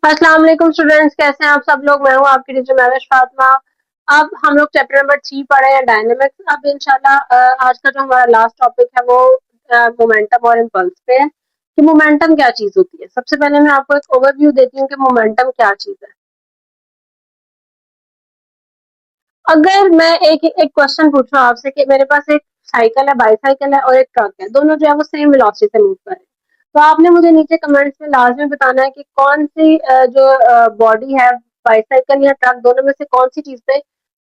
अस्सलाम वालेकुम स्टूडेंट्स, कैसे हैं आप सब लोग। मैं हूं आपकी टीचर महविश फातिमा। अब हम लोग चैप्टर नंबर 3 पढ़ रहे हैं, डायनेमिक्स। अब इंशाल्लाह आज का जो हमारा लास्ट टॉपिक है वो मोमेंटम और इम्पल्स पे है कि मोमेंटम क्या चीज होती है। सबसे पहले मैं आपको एक ओवरव्यू देती हूँ कि मोमेंटम क्या चीज है। अगर मैं एक एक क्वेश्चन पूछूं आपसे कि मेरे पास एक साइकिल है, बाईसाइकिल है और एक ट्रक है, दोनों जो है वो सेम वेलोसिटी से मूव कर रहे हैं, तो आपने मुझे नीचे कमेंट्स में लाजमी बताना है कि कौन सी जो बॉडी है, बाईसाइकिल या ट्रक, दोनों में से कौन सी चीज पे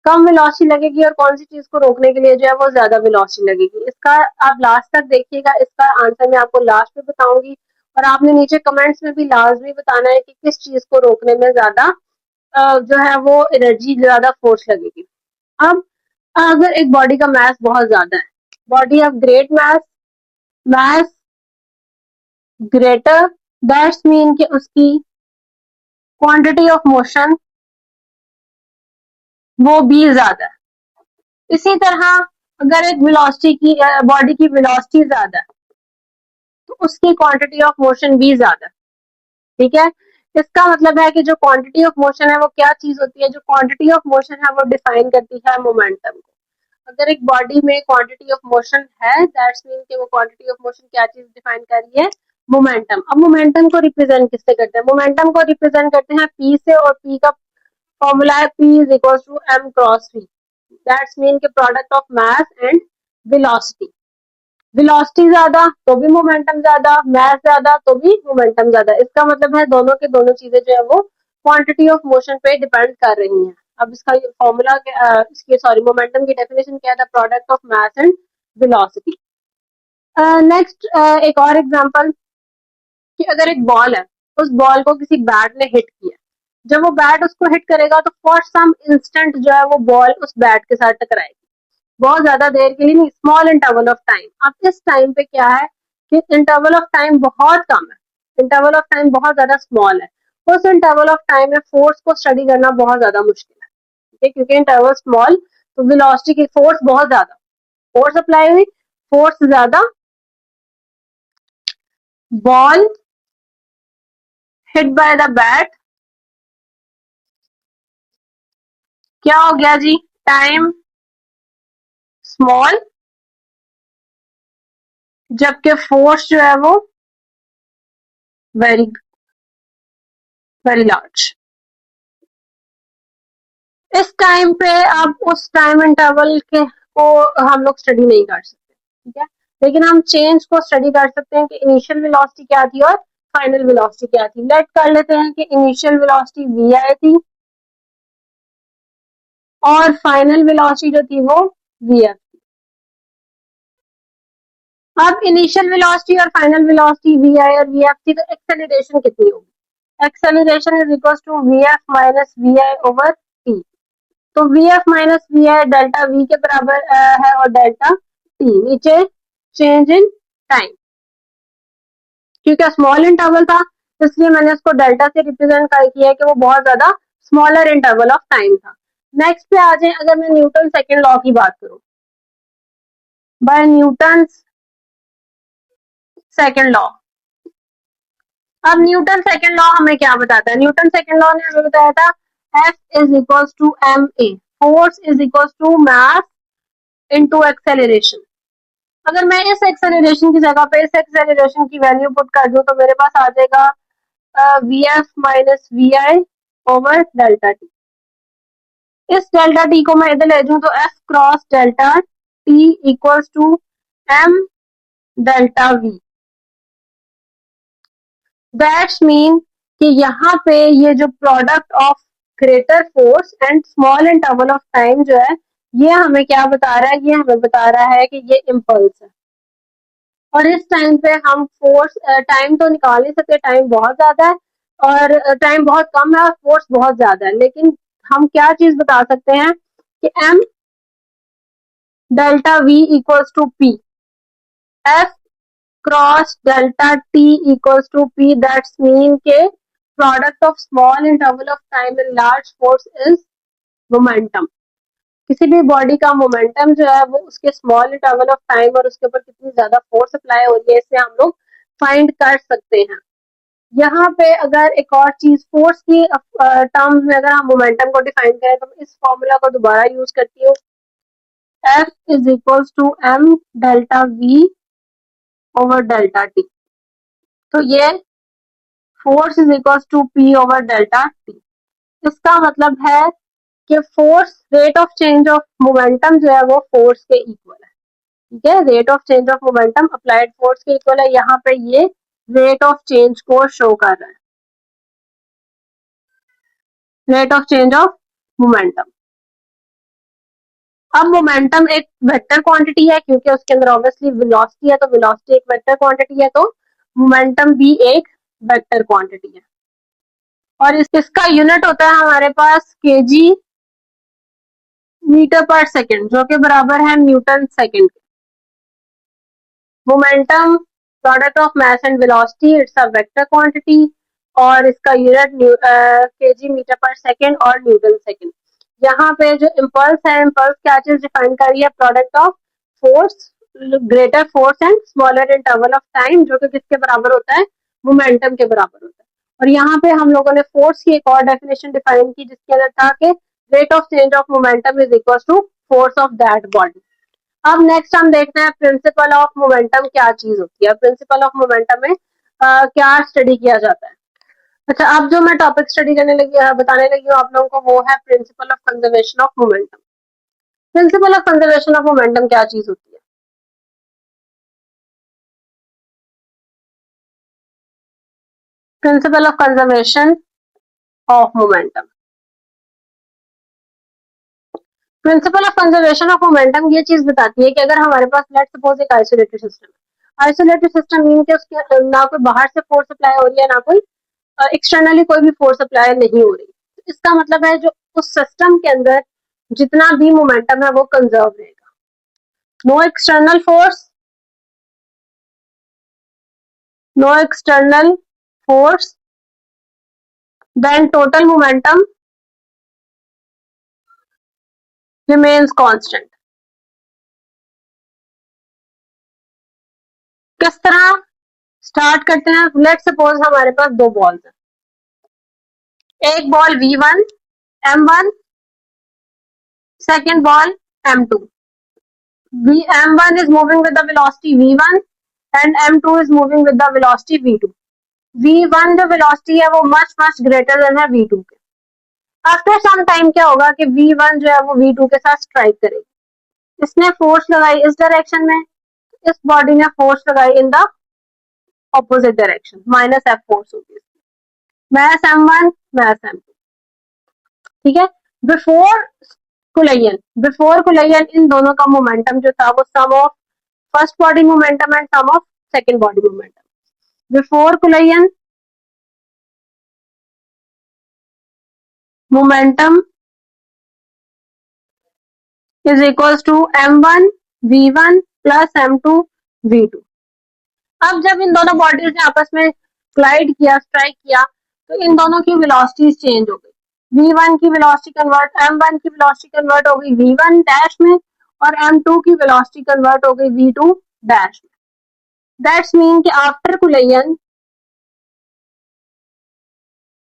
कम वेलोसिटी लगेगी और कौन सी चीज को रोकने के लिए जो है वो ज्यादा वेलोसिटी लगेगी। इसका आप लास्ट तक देखिएगा, इसका आंसर मैं आपको लास्ट में बताऊंगी। और आपने नीचे कमेंट्स में भी लाजमी बताना है कि किस चीज को रोकने में ज्यादा जो है वो एनर्जी, ज्यादा फोर्स लगेगी। अब अगर एक बॉडी का मास बहुत ज्यादा है, body of great mass, mass greater, that's mean कि उसकी क्वांटिटी ऑफ मोशन वो भी ज्यादा है। इसी तरह अगर एक वेलोसिटी की बॉडी की वेलोसिटी ज्यादा है तो उसकी क्वांटिटी ऑफ मोशन भी ज्यादा है। ठीक है, इसका मतलब है कि जो क्वांटिटी ऑफ मोशन है वो क्या चीज होती है। जो क्वांटिटी ऑफ मोशन है वो डिफाइन करती है मोमेंटम को। अगर एक बॉडी में क्वांटिटी ऑफ मोशन है, दैट्स मीन कि वो क्वांटिटी ऑफ मोशन क्या चीज डिफाइन कर रही है, मोमेंटम। अब मोमेंटम को रिप्रेजेंट किससे करते हैं? मोमेंटम को रिप्रेजेंट करते हैं पी से, और पी का फॉर्मूला है P is equal to M cross V. That's mean के product of mass and velocity. Velocity ज्यादा तो भी मोमेंटम ज्यादा, मास ज्यादा तो भी मोमेंटम ज्यादा। इसका मतलब है दोनों के दोनों चीजें जो है वो क्वांटिटी ऑफ मोशन पे डिपेंड कर रही हैं। अब इसका फॉर्मूला इसकी सॉरी मोमेंटम की डेफिनेशन क्या है? Product of mass and velocity. Next एक और एग्जांपल कि अगर एक बॉल है, उस बॉल को किसी बैट ने हिट किया, जब वो बैट उसको हिट करेगा तो फॉर सम इंस्टेंट जो है वो बॉल उस बैट के साथ टकराएगी, बहुत ज्यादा देर के लिए नहीं, स्मॉल इंटरवल ऑफ टाइम। अब इस टाइम पे क्या है कि इंटरवल ऑफ टाइम बहुत कम है, इंटरवल ऑफ टाइम बहुत ज्यादा स्मॉल है। उस इंटरवल ऑफ टाइम में फोर्स को स्टडी करना बहुत ज्यादा मुश्किल है। ठीक है, क्योंकि इंटरवल स्मॉल तो वेलोसिटी की फोर्स बहुत ज्यादा, फोर्स अप्लाई हुई, फोर्स ज्यादा, ball hit by the bat, क्या हो गया जी? टाइम स्मॉल, जबकि फोर्स जो है वो वेरी वेरी लार्ज। इस टाइम पे आप उस टाइम इंटरवल के को हम लोग स्टडी नहीं कर सकते। ठीक है, लेकिन हम चेंज को स्टडी कर सकते हैं कि इनिशियल वेलोसिटी क्या थी और फाइनल वेलोसिटी क्या थी। लेट कर लेते हैं कि इनिशियल वेलोसिटी वी आई थी और फाइनल वेलोसिटी जो थी वो वी एफ। अब इनिशियल वेलोसिटी और फाइनल वेलोसिटी वी आई और वी एफ थी, तो एक्सेलरेशन कितनी होगी? Acceleration is equal to V F minus V I over T. तो V F minus V I delta V के बराबर है और डेल्टा टी नीचे चेंज इन टाइम। क्योंकि स्मॉल इंटरवल था इसलिए मैंने उसको डेल्टा से रिप्रेजेंट किया कि वो बहुत ज्यादा स्मॉलर इंटरवल ऑफ टाइम था। नेक्स्ट पे आ जाए, अगर मैं न्यूटन सेकेंड लॉ की बात करूं, बाय न्यूटन सेकेंड लॉ। अब न्यूटन सेकेंड लॉ हमें क्या बताता है? न्यूटन सेकेंड लॉ ने हमें बताया था F is equal to M A, force is equal to mass into acceleration. अगर मैं इस एक्सेलरेशन की जगह पे इस एक्सेलरेशन की वैल्यू पुट कर दूं तो मेरे पास आ जाएगा V F minus V I over delta T. इस डेल्टा टी को मैं इधर ले जाऊं तो F cross delta T equals to M delta V. That's mean कि यहाँ पे ये जो product of greater force and small interval of time जो है, ये हमें क्या बता रहा है? ये हमें बता रहा है कि ये इम्पल्स है। और इस टाइम पे हम फोर्स, टाइम तो निकाल नहीं सकते, टाइम बहुत ज्यादा है और टाइम बहुत कम है और फोर्स बहुत ज्यादा है, लेकिन हम क्या चीज बता सकते हैं कि M delta V equals to P, F cross delta T equals to P. That's mean के product of small interval of time and large force is momentum. किसी भी बॉडी का मोमेंटम जो है वो उसके स्मॉल इंटरवल ऑफ टाइम और उसके ऊपर कितनी ज्यादा फोर्स अप्लाई हो रही है, इससे हम लोग फाइंड कर सकते हैं। यहाँ पे अगर एक और चीज फोर्स की टर्म्स में अगर हम मोमेंटम को डिफाइन करें तो मैं इस फॉर्मूला को दोबारा यूज करती हूँ, F is equals to m delta V over delta T। तो ये force is equals to P over delta T। इसका मतलब है कि force rate of change of momentum जो है वो फोर्स के इक्वल है। ठीक है, rate of change of momentum applied force के इक्वल है। यहाँ पे ये रेट ऑफ चेंज को शो कर रहा है, rate of change of momentum. अब मोमेंटम एक वेक्टर क्वांटिटी है क्योंकि उसके अंदर ऑब्वियसली वेलोसिटी है, तो वेलोसिटी एक वेक्टर क्वांटिटी है, तो मोमेंटम भी एक वेक्टर क्वांटिटी है। और इसका यूनिट होता है हमारे पास केजी मीटर पर सेकंड, जो कि बराबर है न्यूटन सेकंड के। Momentum product of mass and velocity, it's a vector quantity और इसका यूनिट केजी मीटर पर सेकंड और न्यूटन सेकंड। यहाँ पे जो इम्पल्स है, इम्पल्स क्या चीज डिफाइन कर रही है, product of force, greater force and smaller interval of time, जो कि किसके बराबर होता है, मोमेंटम के बराबर होता है। और यहाँ पे हम लोगों ने फोर्स की एक और डेफिनेशन डिफाइन की जिसके अंदर था कि rate of change of momentum is equal to force of that body. अब नेक्स्ट हम देखते हैं प्रिंसिपल ऑफ मोमेंटम क्या चीज होती है। प्रिंसिपल ऑफ मोमेंटम में क्या स्टडी किया जाता है। अच्छा, अब जो मैं टॉपिक स्टडी करने लगी बताने लगी हूँ आप लोगों को, वो है principal of conservation of momentum. Principal of conservation of momentum क्या चीज होती है? Principal of conservation of momentum, principal of conservation of momentum ये चीज बताती है कि अगर हमारे पास लेट सपोज एक आइसोलेटेड सिस्टम है, आइसोलेटेड सिस्टम मीन के उसके ना कोई बाहर से फोर्स अप्लाई हो रही है, ना कोई एक्सटर्नली कोई भी फोर्स अप्लाई नहीं हो रही। तो इसका मतलब है जो उस सिस्टम के अंदर जितना भी मोमेंटम है वो कंजर्व रहेगा। No external force, no external force, then total momentum remains constant. किस तरह स्टार्ट करते हैं? लेट सपोज हमारे पास दो बॉल्स हैं, एक ball V1 M1, second ball M2. M1 is moving with the velocity V1 and M2 is moving with the velocity V2. V1 जो velocity है वो much greater than है V2 के। आफ्टर सम टाइम क्या होगा कि V1 जो है वो V2 के साथ स्ट्राइक करेगी। इसने फोर्स लगाई इस डायरेक्शन में, इस बॉडी ने फोर्स लगाई in the opposite direction, minus F force होगी। Mass M1, mass M2। ठीक है, बिफोर बिफोर कुलयन इन दोनों का मोमेंटम जो था वो sum of first body momentum and sum of second body momentum. Before collision momentum is equals to M1 V1 plus M2 V2। अब जब इन दोनों बॉडीज ने आपस में क्लाइड किया, स्ट्राइक किया, तो इन दोनों की वेलोसिटीज चेंज हो गई। V1 की वेलोसिटी कन्वर्ट, M1 की वेलोसिटी कन्वर्ट हो गई V1 डैश में और M2 की वेलोसिटी कन्वर्ट हो गई V2 डैश में। दैट्स मीन कि आफ्टर कुलयन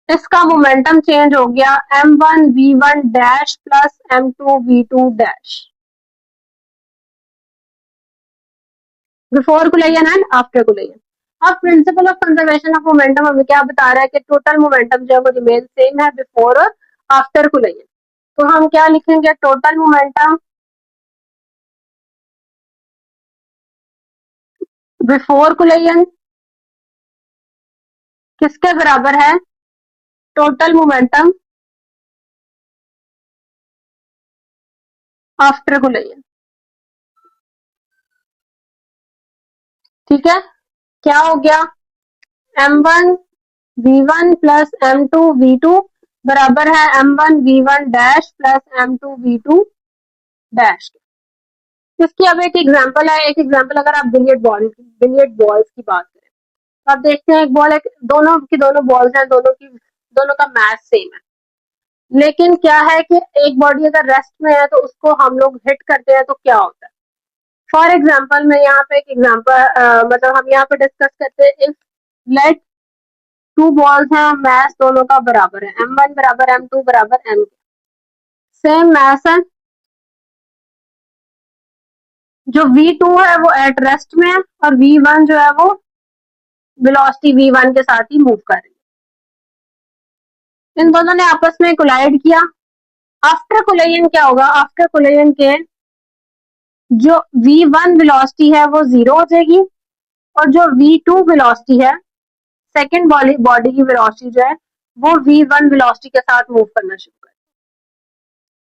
इसका मोमेंटम चेंज हो गया M1 V1 dash plus M2 V2 dash. Before collision and after collision. अब principle of conservation of momentum हमें क्या बता रहा है कि टोटल मोमेंटम जो है वो रिमेन सेम है बिफोर और आफ्टर कुलयन। तो हम क्या लिखेंगे, टोटल मोमेंटम बिफोर कुलयन किसके बराबर है, टोटल मोमेंटम आफ्टर कुलयन। ठीक है, क्या हो गया, M1 V1 plus M2 V2 बराबर है M1 V1 dash plus M2 V2 dash. इसकी अब एक एग्जांपल है, एक एग्जांपल अगर आप बिलियर्ड बॉल्स की बात करें तो आप देखते हैं एक बॉल, एक दोनों की दोनों बॉल्स हैं, दोनों का मैच सेम है, लेकिन क्या है कि एक बॉडी अगर रेस्ट में है तो उसको हम लोग हिट करते हैं तो क्या होता है। फॉर एग्जाम्पल मैं यहाँ पे एक एग्जाम्पल मतलब हम यहाँ पे डिस्कस करते हैं, इफ लेट टू बॉल्स हैं, मैस दोनों का बराबर है, m1 बराबर m2 बराबर m, सेम मैस है। जो v2 है वो एट रेस्ट में है और v1 जो है वो वेलोसिटी v1 के साथ ही मूव कर रही है। इन दोनों ने आपस में कोलाइड किया। आफ्टर कोलिजन क्या होगा? आफ्टर कोलिजन के जो v1 वेलोसिटी है वो जीरो हो जाएगी और जो v2 वेलोसिटी है, सेकेंड बॉडी की वेलोसिटी जो है वो v1 वेलोसिटी के साथ मूव करना शुरू कर,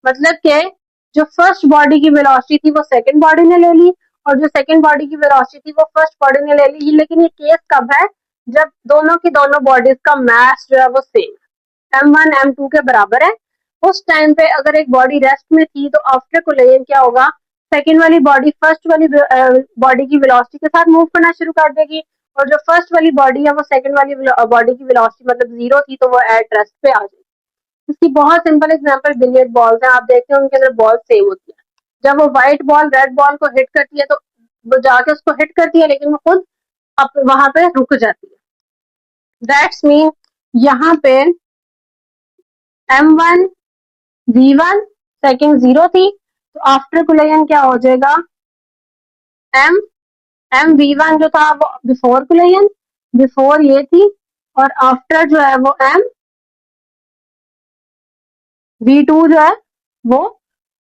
मतलब कि जो फर्स्ट बॉडी की वेलोसिटी थी वो सेकेंड बॉडी ने ले ली और जो सेकेंड बॉडी की वेलोसिटी थी वो फर्स्ट बॉडी ने ले ली। लेकिन ये केस कब है? जब दोनों की दोनों बॉडीज का मास जो है वो सेम m1 m2 के बराबर है। उस टाइम पे अगर एक बॉडी रेस्ट में थी तो आफ्टर कोलिजन क्या होगा? सेकेंड वाली बॉडी फर्स्ट वाली बॉडी की वेलोसिटी के साथ मूव करना शुरू कर देगी और जो फर्स्ट वाली बॉडी है वो सेकेंड वाली बॉडी की वेलोसिटी मतलब जीरो थी तो वो एट रेस्ट पे आ जाएगी। इसकी बहुत सिंपल एग्जांपल बिलियर्ड बॉल्स है। आप देखते हैं उनके अंदर बॉल सेम होती है। जब वो व्हाइट बॉल रेड बॉल को हिट करती है तो वो जाके उसको हिट करती है लेकिन वो खुद वहां पे रुक जाती है। दैट्स मीन यहाँ पे m1 v1 सेकेंड जीरो थी तो आफ्टर कोलिजन क्या हो जाएगा? m m v1 जो था वो बिफोर कोलिजन, बिफोर ये थी और आफ्टर जो है वो m v2 जो है वो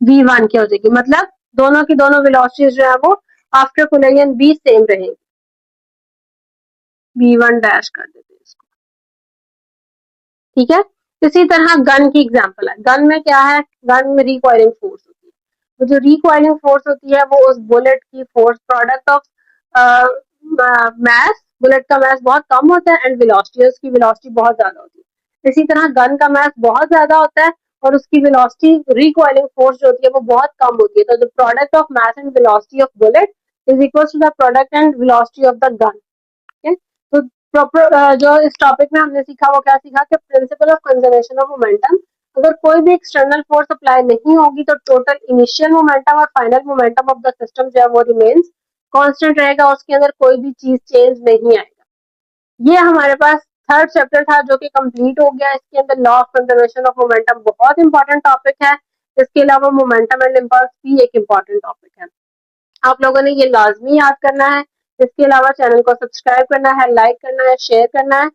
v1 की हो जाएगी। मतलब दोनों की दोनों वेलोसिटीज जो है वो आफ्टर कोलिजन भी सेम रहेगी। v1 डैश कर देते हैं इसको, ठीक है। इसी तरह गन की एग्जांपल है। गन में क्या है? गन में रिकॉइलिंग फोर्स होती है। तो जो रिकॉइलिंग फोर्स होती है वो उस बुलेट की force product of mass, bullet का मास बहुत कम होता है एंड वेलोसिटी, उसकी वेलोसिटी बहुत ज्यादा होती है। इसी तरह गन का मास बहुत ज्यादा होता है और उसकी वेलोसिटी रिकॉइलिंग फोर्स जो होती है वो बहुत कम होती है। तो the product of mass and velocity of bullet is equal to the product and velocity of the gun. तो प्रॉपर जो इस टॉपिक में हमने सीखा वो क्या सीखा कि principal of conservation of momentum, अगर कोई भी एक्सटर्नल फोर्स अप्लाई नहीं होगी तो टोटल इनिशियल मोमेंटम और final momentum of the system जो है वो रिमेन्स कांस्टेंट रहेगा, उसके अंदर कोई भी चीज चेंज नहीं आएगा। ये हमारे पास थर्ड चैप्टर था जो कि कंप्लीट हो गया। इसके अंदर law of conservation of momentum बहुत इंपॉर्टेंट टॉपिक है। इसके अलावा मोमेंटम एंड इम्पल्स भी एक इंपॉर्टेंट टॉपिक है। आप लोगों ने ये लाजमी याद करना है। इसके अलावा चैनल को सब्सक्राइब करना है, लाइक करना है, शेयर करना है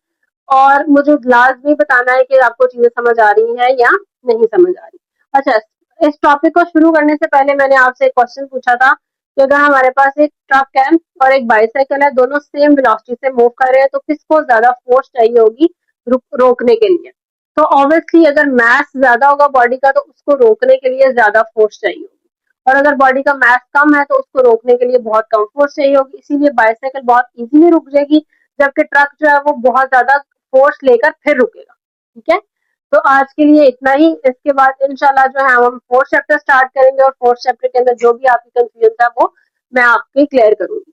और मुझे लाजमी बताना है कि आपको चीजें समझ आ रही हैं या नहीं समझ आ रही। अच्छा, इस टॉपिक को शुरू करने से पहले मैंने आपसे एक क्वेश्चन पूछा था कि अगर हमारे पास एक ट्रक है और एक बाइसाइकिल है, दोनों सेम वेलोसिटी से मूव कर रहे हैं तो किसको ज्यादा फोर्स चाहिए होगी रोकने के लिए? तो ऑब्वियसली अगर मास ज्यादा होगा बॉडी का तो उसको रोकने के लिए ज्यादा फोर्स चाहिए होगी और अगर बॉडी का मास कम है तो उसको रोकने के लिए बहुत कम फोर्स चाहिए होगी। इसीलिए बाइसाइकिल बहुत इजीली रुक जाएगी जबकि ट्रक जो है वो बहुत ज्यादा फोर्स लेकर फिर रुकेगा। ठीक है, तो आज के लिए इतना ही। इसके बाद इंशाल्लाह जो है हम फोर्थ चैप्टर स्टार्ट करेंगे और फोर्थ चैप्टर के अंदर जो भी आपकी कंफ्यूजन है वो मैं आपके क्लियर करूंगी।